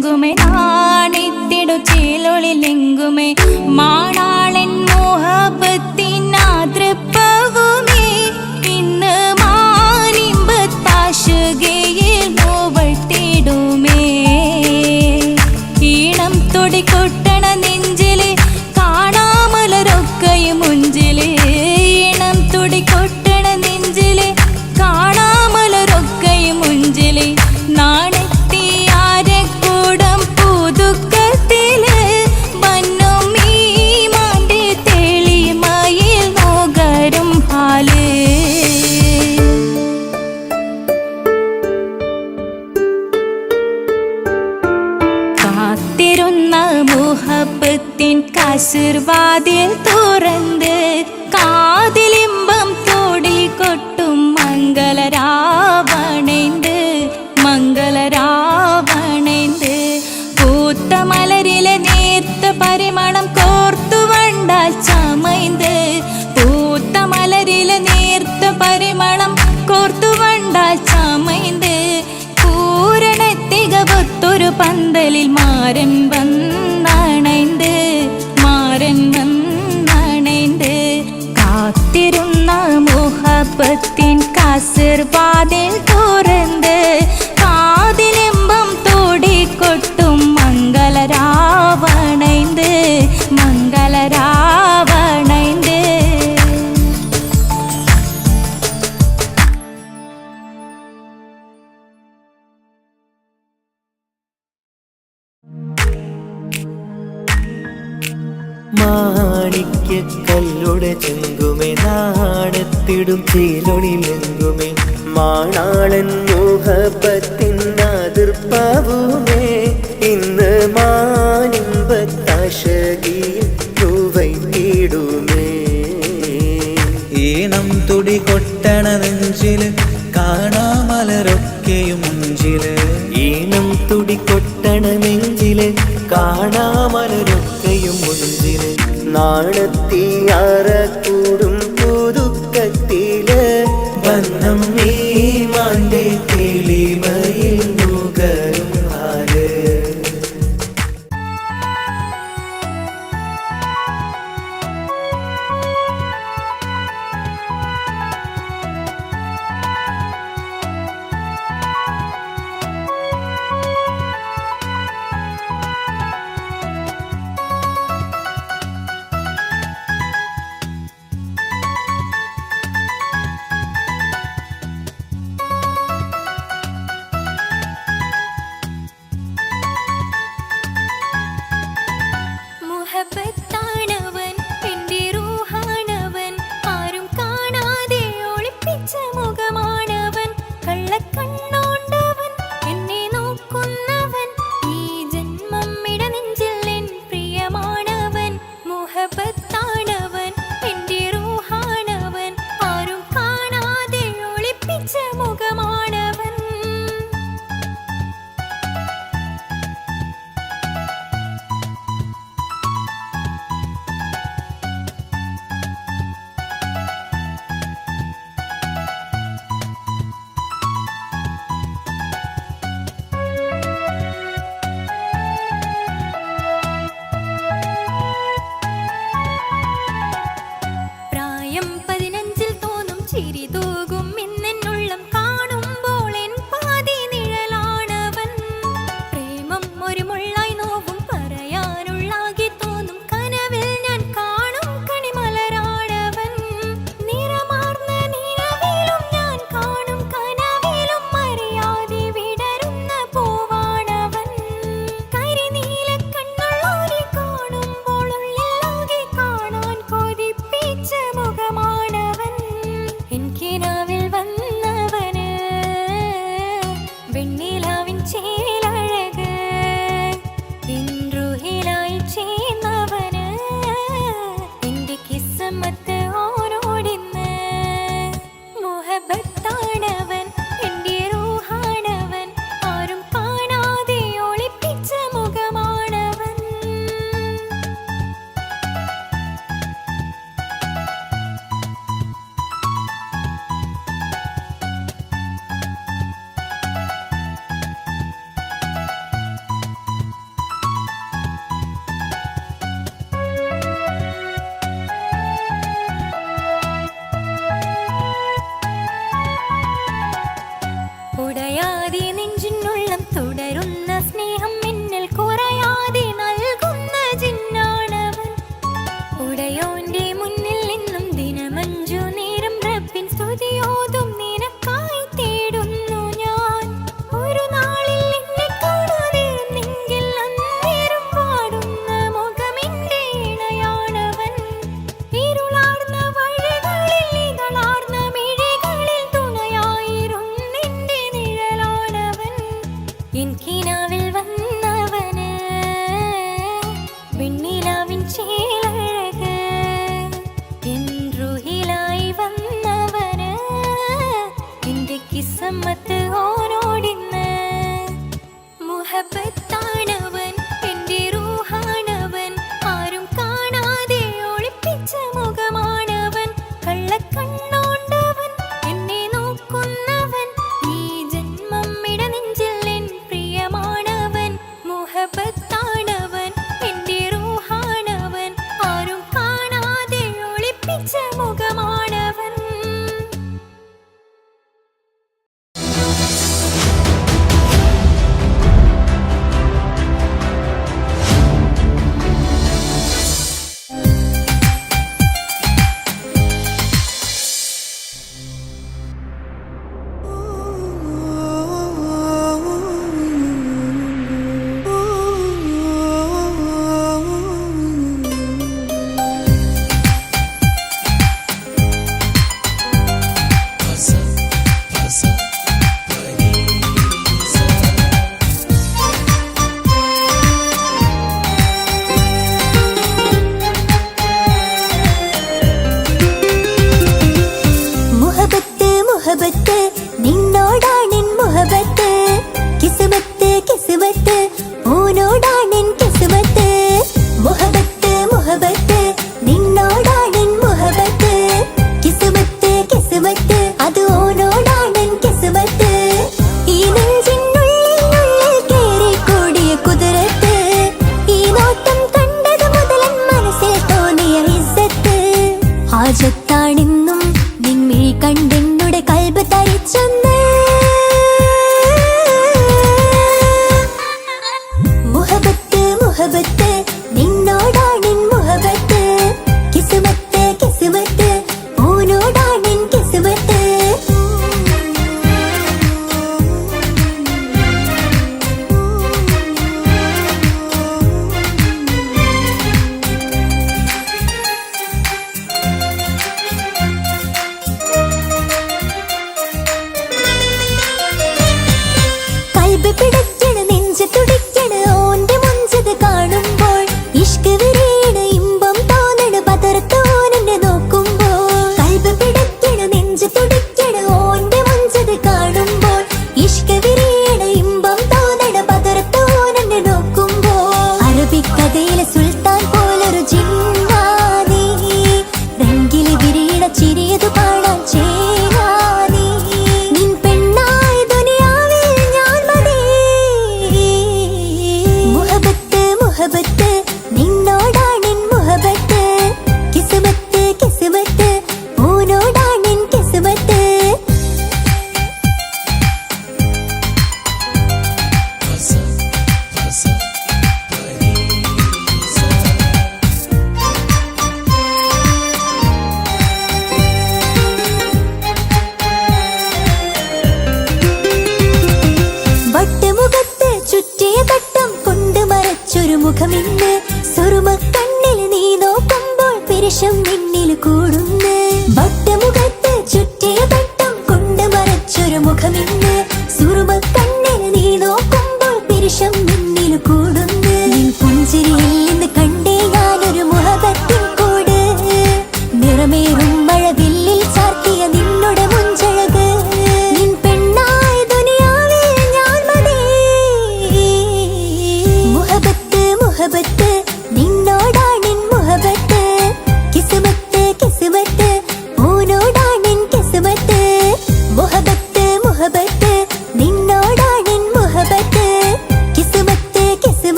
ചങ്കുമേ നാണിത്തിടു ചേലൊളിലെങ്കുമേ മാണാളൻ മോഹബത്തിനാതൃപ്പവുമേ ഇന്ന് മാനിമ്പത്താശുകയിൽ നോവട്ടിടുമേ ഈണം തൊടികൊട്ടണ നെഞ്ചിലെ കാണാമലരൊക്കെയും മുഞ്ചിലെ ഈണം തൊടികൊട്ടണ നെഞ്ചിലെ കാണാമലരൊക്കെയും മുഞ്ചിലെ നാണത്തിയാരെ കൂടം പുതുക്കത്തില് വന്നും ഈ മാന്റെ തെളിമയിൽ നോകരും ഹാല് കാത്തിരുന്ന മുഹബത്തിൻ കസിർവാതിൽ തുറന്ന് കാതിലിമ്പം തോടിൽ കൊട്ടും മംഗളരാവണേന്ത് മംഗളരാവണേന്ത് പൂത്ത മലരിലെ നേർത്ത പരിമളം കോർത്തു വണ്ടാൽ ചമൈന്ത് പൂത്ത മലരിലെ നേർത്ത പരിമളം കോർത്തു വണ്ടാൽ ചമൈന്ത് പൂരണത്തികവൊത്തൊരു പന്തലിൽ മാരൻ വന്നണൈന്ത് മാരൻ വന്നണൈന്ത് കാത്തിരുന്ന മുഹബത്തിൻ കസിർവാതിൽ തുറന്ന് കാതിലിമ്പം തോടിക്കൊട്ടും മംഗളരാവണൈന്ത് മംഗളരാവണൈന്ത് മാണിക്യക്കല്ലുടെ ചെങ്കുമേ നാണത്തിടും ചേലൊളിലെങ്കുമേ മാണാളൻ മോഹബത്തിൻ അതിർപ്പാവുമേ ഇന്ന് മാനിമ്പത്താശകിയിൽ രൂപയിടുമേ ഈണം തുടി കൊട്ടണ നെഞ്ചില് കാണാമലരൊക്കെയും മുഞ്ചില് ഈണം തുടികൊട്ടണ നെഞ്ചില് കാണാമലരൊക്കെയും മുഞ്ചില് നാണത്തിയാറ കൂടും പുതുക്കത്തില് വന്നം ഈ മാന്റെ തെളിമയിൽ നുകരും ഹാല്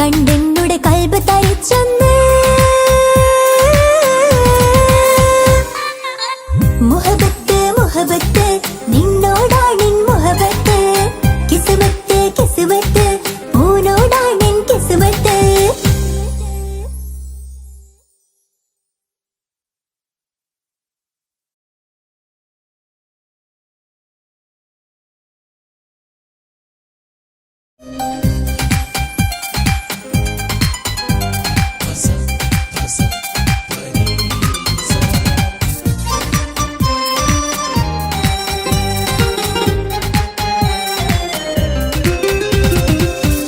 കണ്ടെന്നുടെ കൽബ് തരിച്ചെന്ന് മുഹബത്ത് മുഹബത്ത് നിന്നോടാണെൻ മുഹബത്ത് കിസ്മത്ത് കിസ്മത്ത് ഓനോടാണെൻ കിസ്മത്ത്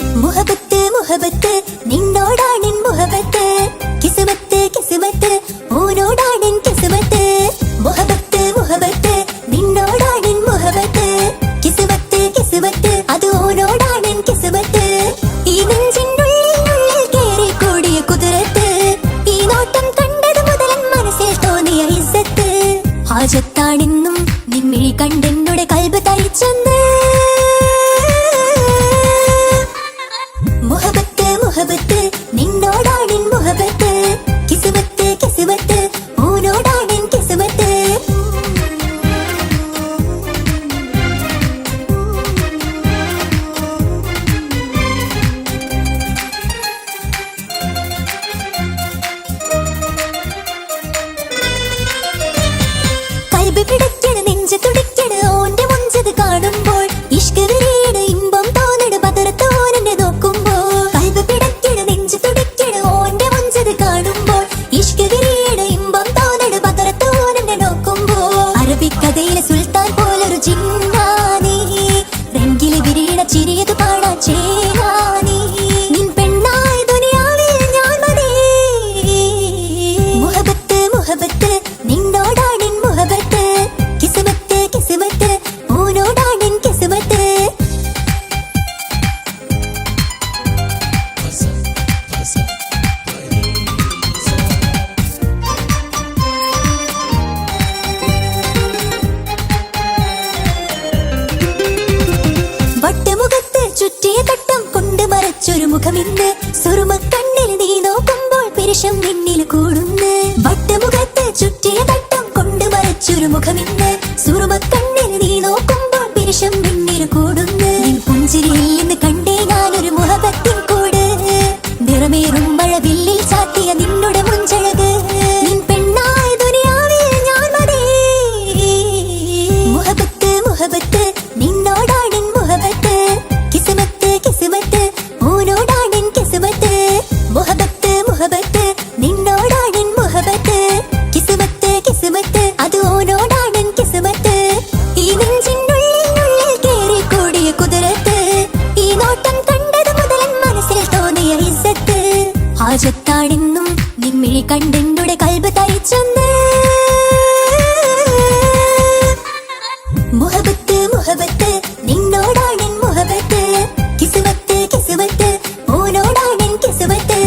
മുഹബത്ത് മുഹബത്ത് നിന്നോടാണെൻ മുഹബത്ത് കിസ്മത്ത് കിസ്മത്ത് ഓനോടാണെൻ കിസ്മത്ത് മുഹബത്ത് മുഹബത്ത് നിന്നോടാണെൻ മുഹബത്ത് കിസ്മത്ത് കിസ്മത്ത് അത് ഓനോടാണെൻ കിസ്മത്ത് ഈ നെഞ്ചിനുള്ളിൽ കേറി കൂടിയ കുതിരത്ത് ഈ നോട്ടം കണ്ടത് മുതലൻ മനസ്സിൽ തോന്നിയ ഇസ്സത്ത് ഹാജത്താണെന്നും നിൻമിഴി കണ്ടെന്നുടെ കൽബ് തരിച്ചെന്ന് മുഹബത്ത് മുഹബത്ത് നിന്നോടാണെൻ മുഹബത്ത് കിസ്മത്ത് കിസ്മത്ത് ഓനോടാണെൻ കിസ്മത്ത് കൽബ് പിടിക്കണ് നെഞ്ച് തുടിക്കണ് ഓന്റെ മുഞ്ചത് കാണുമ്പോൾ ഇഷ്ക് വിരിയണ് ഇമ്പം തോന്നണ് പതറത്തോനെ നോക്കുമ്പോൾ കൽബ് പിടിക്കണ് നെഞ്ച് തുടിക്കണ് ഓന്റെ മുഞ്ചത് കാണുമ്പോൾ ഇഷ്ക് വിരിയണ് ഇമ്പം തോന്നണ് പതറത്തോനെ നോക്കുമ്പോൾ അറബിക്കഥയിലെ സുൽത്താൻ പോലൊരു ജിന്നാനി രംഗില് വിരിയണ ചിരിയത് പാടാൻ ചേരാനി നിൻ പെണ്ണായ ദുനിയാവിൽ ഞാൻ മതി മുഹബത്ത് മുഹബത്ത് നിന്നോടാണെൻ മുഹബത്ത് കിസ്മത്ത് കിസ്മത്ത് ഓനോടാണെൻ കിസ്മത്ത് വട്ടമുഖത്ത് ചുറ്റിയ തട്ടം കൊണ്ട് മറച്ചൊരു മുഖമിന്ന് സുറുമക്കണ്ണിൽ നീ നോക്കുമ്പോൾ പിരിശം നിന്നിൽ കൂടുന്ന് വട്ടമുഖത്ത് ചുറ്റിയ തട്ടം കൊണ്ട് മറച്ചൊരു മുഖമിന്ന് സുറുമക്കണ്ണിൽ നീ നോക്കുമ്പോൾ പിരിശം നിന്നിൽ കൂടുന്ന് നിൻ പുഞ്ചിരിയിൽ നിന്ന് കണ്ടേ ഞാനൊരു മുഹബത്തിൻ കൂട് നിറമേറും മഴവില്ലിൽ ചാത്തിയ നിന്നുടെ മുഞ്ചഴക് നിൻ പെണ്ണായ ദുനിയാവിൽ ഞാൻ മതി മുഹബത്ത് മുഹബത്ത് നിന്നോടാണെൻ മുഹബത്ത് കിസ്മത്ത് കിസ്മത്ത് ഓനോടാണെൻ കിസ്മത്ത് മുഹബത്ത് മുഹബത്ത് നിന്നോടാണെൻ മുഹബത്ത് കിസ്മത്ത് കിസ്മത്ത് അത് ഓനോടാണെൻ കിസ്മത്ത് ഈ നെഞ്ചിനുള്ളിൽ കേറി കൂടിയ കുതിരത്ത് ഈ നോട്ടം കണ്ടത് മുതലൻ മനസ്സിൽ തോന്നിയ ഇസ്സത്ത് ഹാജത്താണെന്നും നിൻമിഴി കണ്ടെന്നുടെ കൽബ് തരിച്ചെന്ന് മുഹബത്ത് മുഹബത്ത് നിന്നോടാണെൻ മുഹബത്ത് കിസ്മത്ത് കിസ്മത്ത് ഓനോടാണെൻ കിസ്മത്ത്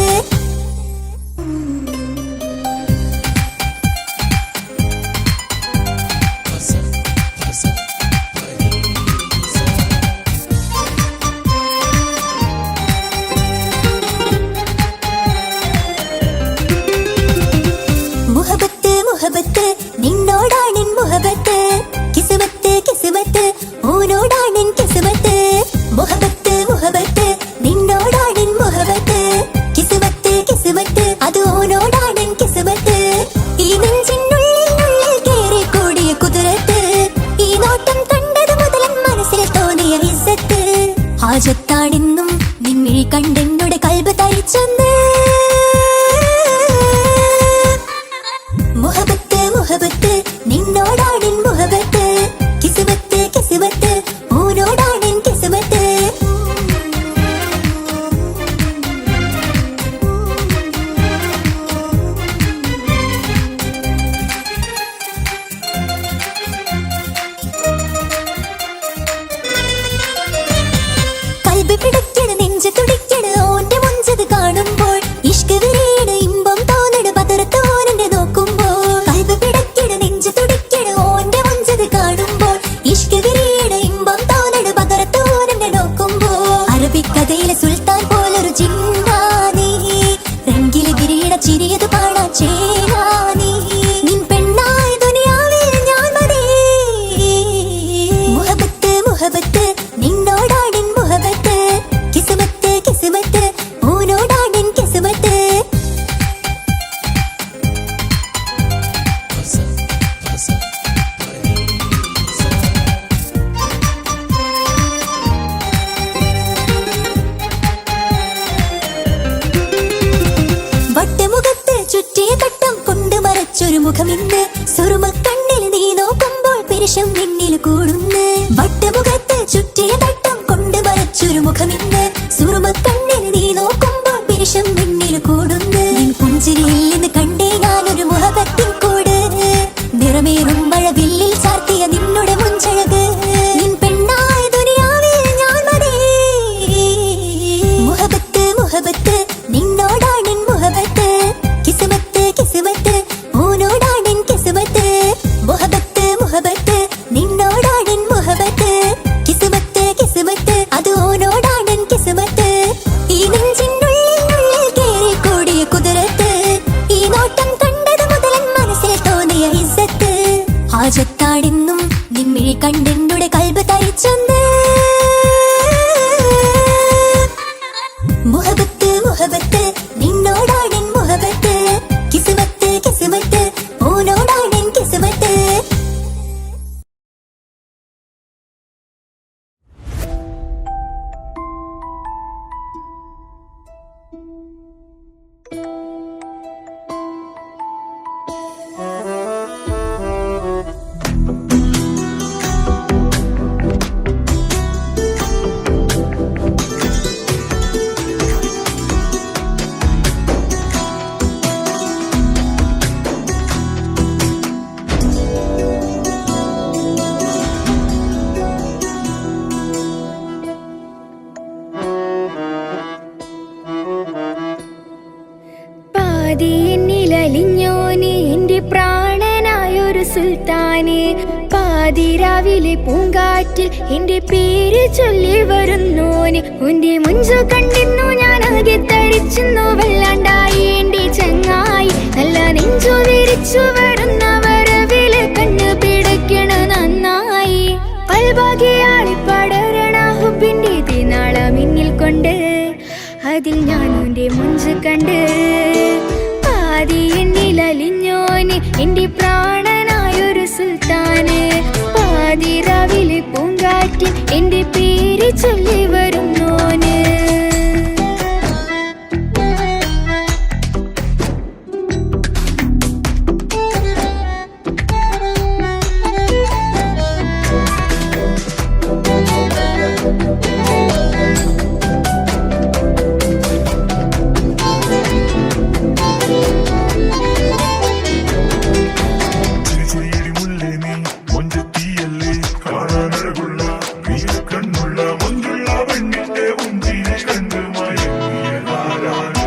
മുഹബത്ത് മുഹബത്ത് നിന്നോടാണെൻ മുഹബത്ത് കിസ്മത്ത് കിസ്മത്ത് ഓനോടാണെൻ കിസ്മത്ത് മുഹബത്ത് മുഹബത്ത് നിന്നോടാണെൻ മുഹബത്ത് കിസ്മത്ത് കിസ്മത്ത് അത് ഓനോടാണെൻ കിസ്മത്ത് ഈ നെഞ്ചിനുള്ളിൽ കേറി കൂടിയ കുതിരത്ത് ഈ നോട്ടം കണ്ടത് മുതലൻ മനസ്സിൽ തോന്നിയ ഇസ്സത്ത് ഹാജത്താണെന്നും നിൻമിഴി കണ്ടെന്നുടെ കൽബ് തരിച്ചെന്ന് മുഹബത്ത് മുഹബത്ത് നിന്നോടാണെൻ മുഹബത്ത് കിസ്മത്ത് കിസ്മത്ത് ഓനോടാണെൻ കിസ്മത്ത് കൽബ് പിടിക്കണ് നെഞ്ച് തുടിക്കണ് ഓന്റെ മുഞ്ചത് കാണുമ്പോൾ വരച്ചൊരു മുഖമിന്ന് സുറുമ കണ്ണിൽ നീ നോക്കുമ്പോൾ പെരുഷം നിന്നിൽ കൂടുന്നു വട്ടമുഖത്ത് ചുറ്റിയ തട്ടം കൊണ്ട് വരച്ചൊരു മുഖമിന്ന് സുറുമ കണ്ണിൽ നീ നോക്കുമ്പോൾ പെരുഷം നിന്നിൽ കൂടുന്നു പുഞ്ചിരിയിൽ നിന്ന് കണ്ടേ ഞാനൊരു മുഖത്തിൻ കൂട് നിറമേറും മഴവില്ലിൽ ചാർത്തിയ നിന്നുടെ മുഞ്ചഴക് നിൻ പെണ്ണായ ദുനിയാവിൽ ഞാൻ മതി മുഹബത്ത് മുഹബത്ത് നിന്നോടാണെൻ മുഹബത്ത് കിസ്മത്ത് കിസ്മത്ത് ഓനോടാണെൻ കിസ്മത്ത് മുഹബത്ത് മുഹബത്ത് നിന്നോടാണെൻ മുഹബത്ത് കിസ്മത്ത് കിസ്മത്ത് അത് ഓനോടാണെൻ കിസ്മത്ത് ഈ നെഞ്ചിനുള്ളിൽ കേറി കൂടിയ കുതിരത്ത് ഈ നോട്ടം കണ്ടത് മുതലൻ മനസ്സിൽ തോന്നിയ ഇസ്സത്ത് ഹാജത്താടെന്നും നിൻമിഴി കണ്ടെന്നുടെ കൽബ് തരിച്ചെന്ന് മുഹബത്ത് മുഹബത്ത് നിന്നോടാണെൻ മുഹബത്ത് കിസ്മത്ത് കിസ്മത്ത് ഓനോടാണെൻ കിസ്മത്ത് പാതിയെന്നിലലിഞ്ഞോനെ എന്റെ പ്രാണനായൊരു സുൽത്താനെ പാതിരാവിലെ പൂങ്കാറ്റിൽ എന്റെ പേര് ചൊല്ലി വരുന്നോന് ഉന്റെ മുഞ്ചു കണ്ടിരുന്നു ഞാൻ ആകെ തരിച്ചെന്നു വല്ലാണ്ടായി എന്റെ ചങ്ങായി നല്ല നെഞ്ചു വിരിച്ചു വരുന്ന വരവില് കണ്ണു പിടയ്ക്കണ നന്നായി പൽഭാഗ്യാളി പടരണ ഹുബിന്റെ തിനാള മിന്നിൽ കൊണ്ട് അതിൽ ഞാനുന്റെ മുഞ്ചു കണ്ട് പാതിയെന്നിലലിഞ്ഞോന് എന്റെ പ്രാണനായൊരു സുൽത്താന് പാതിരാവിലെ പൂങ്കാറ്റിൽ എന്റെ പേര് ചൊല്ലി വരുന്നോന് ചിരിച്ചിരിയടി മുല്ലേ നീ മൊഞ്ചത്തിയല്ലേ കാണാനഴകുള്ള നീല കണ്ണുള്ള മൊഞ്ചുള്ള പെണ്ണിന്റെ മുഞ്ചിനെ കണ്ട് മയങ്ങിയതാരാണ്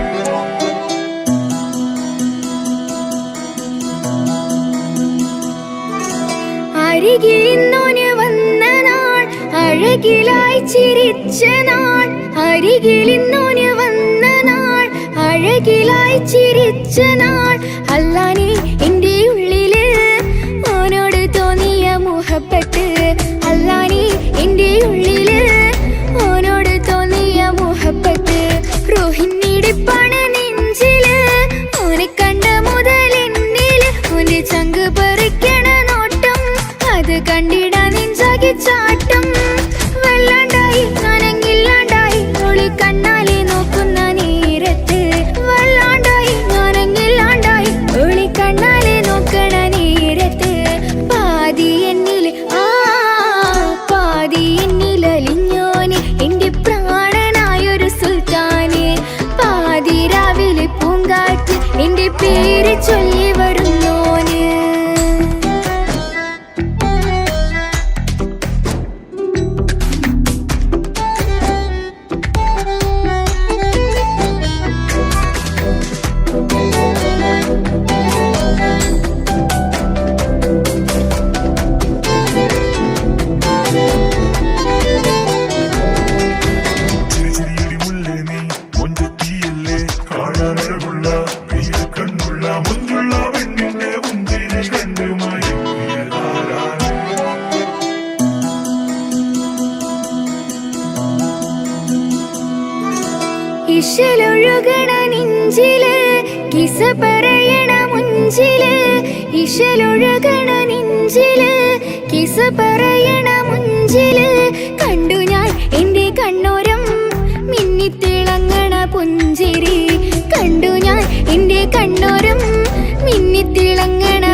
അരികിലിന്നോന് വന്ന നാൾ അഴകിലായി ചിരിച്ച നാൾ അരികിലിന്നോന് വന്ന നാൾ അഴകിലായി ചിരിച്ച നാൾ അല്ലാനെ എന്റെ ഉള്ളില് ഓനോട് തോന്നിയ മുഹബത്ത് അല്ലാനെ എന്റെ ഉള്ളില് ഓനോട് തോന്നിയ മുഹബത്ത് റോഹിണിടിപ്പാണ് നെഞ്ചില് ഓനെ കണ്ട മുതൽ എന്നില് ഓന്റെ ചങ്ക് പറിക്കണ നോട്ടം അത് കണ്ടിടാ നെഞ്ചാകി ചാട്ടം വല്ലാണ്ടായി ഞാനങ്ങില്ലാണ്ടായി ഒളി കണ്ണാലെ നോക്കുന്ന നേരത്ത് വല്ലാണ്ടായി ഞാനങ്ങില്ലാണ്ടായി ഒളി കണ്ണാലെ നോക്കണ നേരത്ത് പാതി എന്നിലലിഞ്ഞോന് എന്റെ പ്രാണനായൊരു സുൽത്താന് പാതിരാവിലെ പൂങ്കാറ്റ് എന്റെ പേര് ചൊല്ലി വരുന്നോന് ചിരിച്ചിരിയടി മുല്ലേ നീ മൊഞ്ചത്തിയല്ലേ കാണാനഴകുള്ള നീല കണ്ണുള്ള മൊഞ്ചുള്ള പെണ്ണിന്റെ മുഞ്ചിനെ കണ്ട് മയങ്ങിയതാരാണ് ഇശലൊഴുകണ നെഞ്ചില് കിസ പറയണ മുഞ്ചില് ഇശലൊഴുകണ നെഞ്ചില് കിസ പറയണ മുഞ്ചില് കണ്ടു ഞാൻ എന്റെ കണ്ണോരം മിന്നിത്തിളങ്ങണ പുഞ്ചിരി കണ്ടു ഞാൻ എന്റെ കണ്ണോരം മിന്നിത്തിളങ്ങണ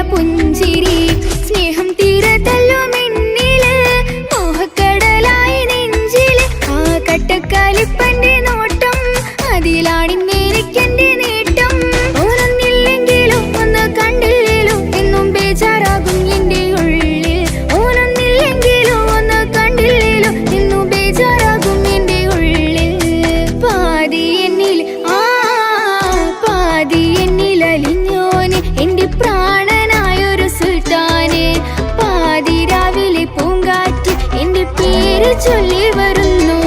പേര് ചൊല്ലി വരുന്നു